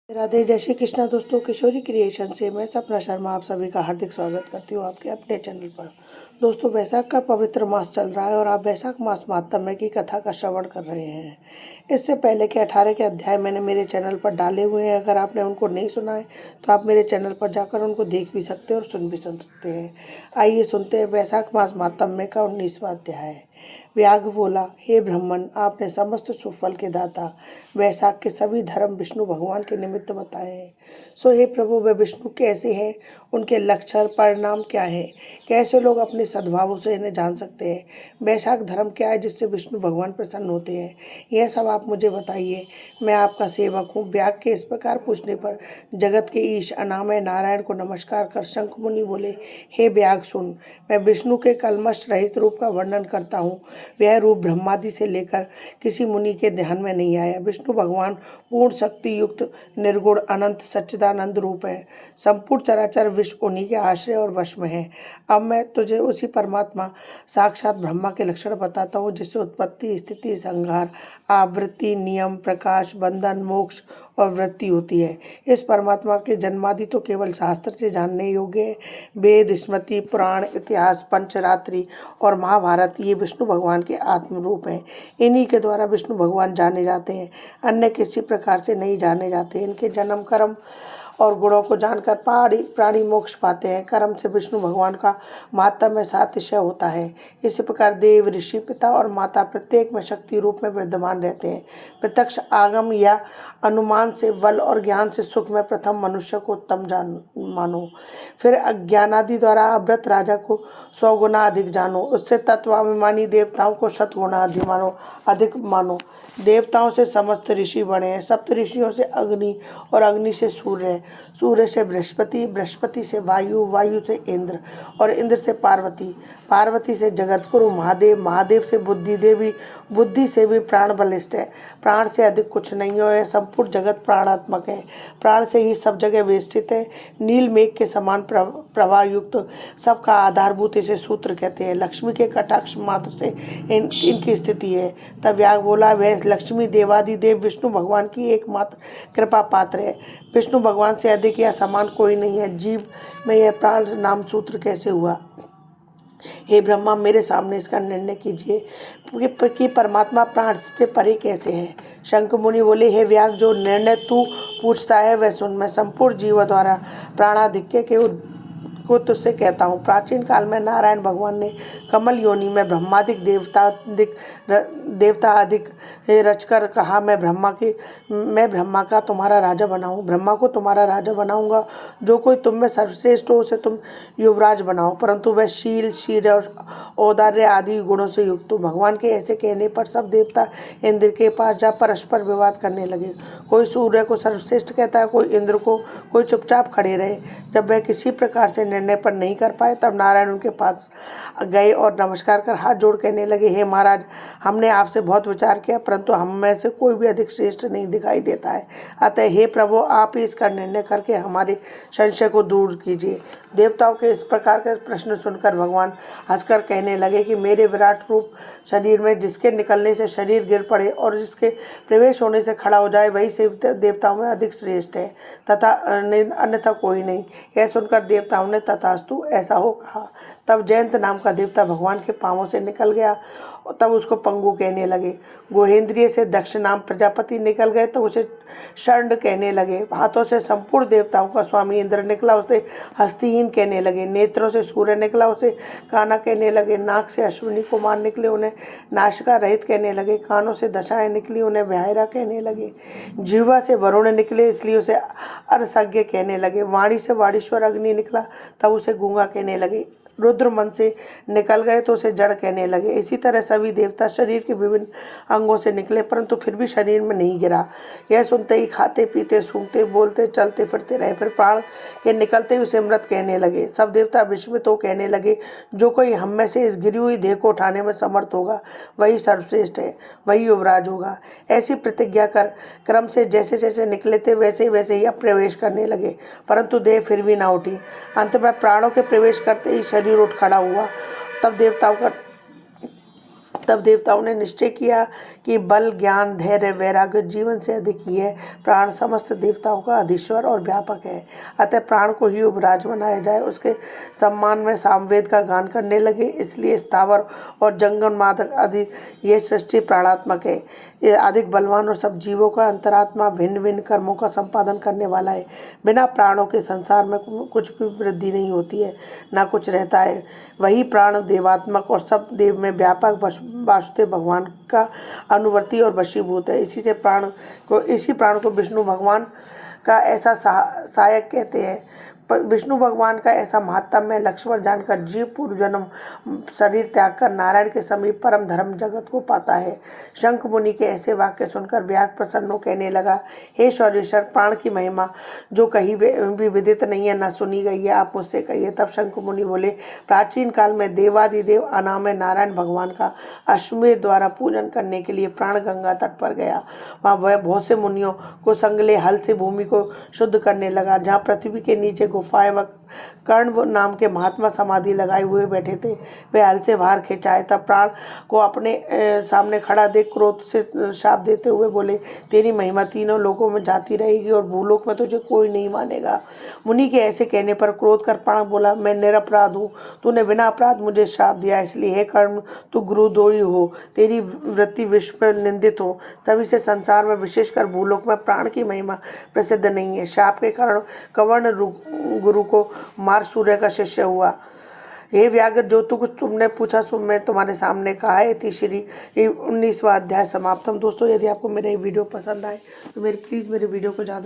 राधे, जय श्री कृष्णा दोस्तों। किशोरी क्रिएशन से मैं सपना शर्मा आप सभी का हार्दिक स्वागत करती हूँ आपके अपने चैनल पर। दोस्तों, वैशाख का पवित्र मास चल रहा है और आप वैशाख मास महात्म्य की कथा का श्रवण कर रहे हैं। इससे पहले के 18 के अध्याय मैंने मेरे चैनल पर डाले हुए हैं। अगर आपने उनको नहीं सुना है तो आप मेरे चैनल पर जाकर उनको देख भी सकते हैं और सुन भी सकते हैं। आइए सुनते हैं वैशाख मास महात्म्य का 19वां अध्याय। व्याघ बोला, हे ब्राह्मण, आपने समस्त सुफल के दाता वैशाख के सभी धर्म विष्णु भगवान के निमित्त बताए हैं। सो हे प्रभु, वे विष्णु कैसे हैं, उनके लक्षण परिणाम क्या है, कैसे लोग अपने सद्भावों से इन्हें जान सकते हैं, वैशाख धर्म क्या है जिससे विष्णु भगवान प्रसन्न होते हैं, यह सब आप मुझे बताइए। मैं आपका सेवक हूँ। व्याघ के इस प्रकार पूछने पर जगत के ईश अनामय नारायण को नमस्कार कर शंख मुनि बोले, हे व्याघ सुन, मैं विष्णु के कलमश रहित रूप का वर्णन करता हूँ। वह रूप ब्रह्मादि से लेकर किसी मुनि के ध्यान में नहीं आया। विष्णु भगवान पूर्ण शक्ति युक्त निर्गुण अनंत सच्चिदानंद रूप है। संपूर्ण चराचर विश्व उन्हीं के आश्रय और वश में है। अब मैं तुझे उसी परमात्मा साक्षात ब्रह्मा के लक्षण बताता हूँ, जिससे उत्पत्ति, स्थिति, संहार, आवृत्ति, नियम, प्रकाश, बंधन, मोक्ष और वृत्ति होती है। इस परमात्मा के जन्मादि तो केवल शास्त्र से जानने योग्य है। वेद, स्मृति, पुराण, इतिहास, पंचरात्रि और महाभारत ये विष्णु भगवान के आत्म रूप हैं। इन्हीं के द्वारा विष्णु भगवान जाने जाते हैं, अन्य किसी प्रकार से नहीं जाने जाते। इनके जन्म, कर्म और गुणों को जानकर प्राणी मोक्ष पाते हैं। कर्म से विष्णु भगवान का महात्म्य सातिशय होता है। इसी प्रकार देव, ऋषि, पिता और माता प्रत्येक में शक्ति रूप में विद्यमान रहते हैं। प्रत्यक्ष आगम या अनुमान से, बल और ज्ञान से सुख में प्रथम मनुष्य को उत्तम मानो, फिर अज्ञानादि द्वारा अव्रत राजा को 100 गुना अधिक जानो, उससे तत्वाभिमानी देवताओं को 100 गुना अधिक मानो। देवताओं से समस्त ऋषि बने हैं। सप्त ऋषियों से अग्नि और अग्नि से सूर्य, सूर्य से बृहस्पति, बृहस्पति से वायु, वायु से इंद्र और इंद्र से पार्वती, पार्वती से जगतगुरु महादेव, महादेव से बुद्धि देवी, बुद्धि से भी प्राण बलिष्ठ है। प्राण से अधिक कुछ नहीं है। संपूर्ण जगत प्राणात्मक है। प्राण से ही सब जगह वेष्टित है। नील मेघ के समान प्रवाह युक्त सबका आधारभूत इसे सूत्र कहते हैं। लक्ष्मी के कटाक्ष मात्र से इनकी स्थिति है। तब व्याघ बोला, वह लक्ष्मी देवादिदेव विष्णु भगवान की एकमात्र कृपा पात्र है। विष्णु भगवान से अधिक या समान कोई नहीं है। जीव में यह प्राण नाम सूत्र कैसे हुआ? हे ब्रह्मा, मेरे सामने इसका निर्णय कीजिए कि परमात्मा प्राण से परे कैसे है। शंख मुनि बोले, हे व्याघ, जो निर्णय तू पूछता है वह सुन। मैं संपूर्ण जीव द्वारा प्राणाधिक्य को तुझसे कहता हूँ। प्राचीन काल में नारायण भगवान ने कमल योनि में ब्रह्मादिक देवता अधिक रचकर कहा, मैं ब्रह्मा का तुम्हारा राजा बनाऊँ, ब्रह्मा को तुम्हारा राजा बनाऊंगा। जो कोई तुम में सर्वश्रेष्ठ हो उसे तुम युवराज बनाओ, परंतु वह शील, शीर और औदार्य आदि गुणों से युक्त हो। भगवान के ऐसे कहने पर सब देवता इंद्र के पास जा परस्पर विवाद करने लगे। कोई सूर्य को सर्वश्रेष्ठ कहता है, कोई इंद्र को, कोई चुपचाप खड़े रहे। जब वह किसी प्रकार से निर्णय पर नहीं कर पाए तब नारायण उनके पास गए और नमस्कार कर हाथ जोड़ कहने लगे, हे महाराज, हमने आपसे बहुत विचार किया, परंतु हम में से कोई भी अधिक श्रेष्ठ नहीं दिखाई देता है। अतः हे प्रभु, आप ही इसका निर्णय करके हमारे संशय को दूर कीजिए। देवताओं के इस प्रकार के प्रश्न सुनकर भगवान हंसकर कहने लगे कि मेरे विराट रूप शरीर में जिसके निकलने से शरीर गिर पड़े और जिसके प्रवेश होने से खड़ा हो जाए वही से देवताओं में अधिक श्रेष्ठ है, तथा अन्यथा कोई नहीं। यह सुनकर देवताओं ने तथास्तु ऐसा हो कहा। तब जयंत नाम का देवता भगवान के पांवों से निकल गया। तब उसको पंगु कहने लगे। गोहेंद्रिय से दक्ष नाम प्रजापति निकल गए तो उसे षंड कहने लगे। हाथों से संपूर्ण देवताओं का स्वामी इंद्र निकला, उसे हस्तिहीन कहने लगे। नेत्रों से सूर्य निकला, उसे काना कहने लगे। नाक से अश्विनी कुमार निकले, उन्हें नाशिका रहित कहने लगे। कानों से दशाएं निकली, उन्हें बहरा कहने लगे। जीवा से वरुण निकले, इसलिए उसे अरसज्ञ कहने लगे। वाणी से वाणीश्वर अग्नि निकला, तब उसे गूंगा कहने लगे। रुद्र मन से निकल गए तो उसे जड़ कहने लगे। इसी तरह सभी देवता शरीर के विभिन्न अंगों से निकले, परंतु फिर भी शरीर में नहीं गिरा। यह सुनते ही खाते पीते, सूंघते, बोलते, चलते फिरते रहे। फिर प्राण के निकलते ही उसे मृत कहने लगे। सब देवता विस्मित हो कहने लगे, जो कोई हम में से इस गिरी हुई देह को उठाने में समर्थ होगा वही सर्वश्रेष्ठ है, वही युवराज होगा। ऐसी प्रतिज्ञा कर क्रम से जैसे जैसे निकले थे वैसे वैसे ही अब प्रवेश करने लगे, परंतु देह फिर भी ना उठी। अंत में प्राणों के प्रवेश करते ही शरीर उठ खड़ा हुआ। तब देवताओं का तब देवताओं ने निश्चय किया कि बल, ज्ञान, धैर्य, वैराग्य जीवन से अधिक ही है। प्राण समस्त देवताओं का अधीश्वर और व्यापक है, अतः प्राण को ही उपराज बनाया जाए। उसके सम्मान में सामवेद का गान करने लगे। इसलिए स्थावर और जंगमनाद आदि ये सृष्टि प्राणात्मक है। ये अधिक बलवान और सब जीवों का अंतरात्मा भिन्न भिन्न कर्मों का संपादन करने वाला है। बिना प्राणों के संसार में कुछ भी वृद्धि नहीं होती है, ना कुछ रहता है। वही प्राण देवात्मक और सब देव में व्यापक वासुदेव भगवान का अनुवर्ती और वशीभूत है। इसी प्राण को विष्णु भगवान का ऐसा सहायक कहते हैं। पर विष्णु भगवान का ऐसा महात्म्य लक्ष्मण जानकर जीव पूर्व जन्म शरीर त्याग कर नारायण के समीप परम धर्म जगत को पाता है। शंख मुनि के ऐसे वाक्य सुनकर व्याग प्रसन्न कहने लगा, हे शौर्येश्वर, प्राण की महिमा जो कहीं भी विदित नहीं है, न सुनी गई है, आप मुझसे कहिए। तब शंख मुनि बोले, प्राचीन काल में देवादिदेव अनामय नारायण भगवान का अश्वमेध द्वारा पूजन करने के लिए प्राण गंगा तट पर गया। वहाँ वह बहुत से मुनियों को संग ले हल से भूमि को शुद्ध करने लगा। जहाँ पृथ्वी के नीचे गुफाएं व कर्ण नाम के महात्मा समाधि लगाए हुए बैठे थे, वे हल से बाहर खिंचाए। तब प्राण को अपने सामने खड़ा देख क्रोध से शाप देते हुए बोले, तेरी महिमा तीनों लोकों में जाती रहेगी और भूलोक में तुझे कोई नहीं मानेगा। मुनि के ऐसे कहने पर क्रोध कर प्राण बोला, मैं निरपराध हूँ, तूने बिना अपराध मुझे शाप दिया, इसलिए हे कर्ण तू गुरुद्रोही हो, तेरी वृत्ति विश्व में निंदित हो। तभी से संसार में विशेषकर भूलोक में प्राण की महिमा प्रसिद्ध नहीं है। शाप के कारण कर्ण गुरु को मार सूर्य का शिष्य हुआ। हे व्याघ्र, जो कुछ तुमने पूछा सो मैं तुम्हारे सामने कहा है। इति श्री 19वां अध्याय समाप्तम। दोस्तों, यदि आपको मेरा ये वीडियो पसंद आए तो प्लीज़ मेरे वीडियो को ज़्यादा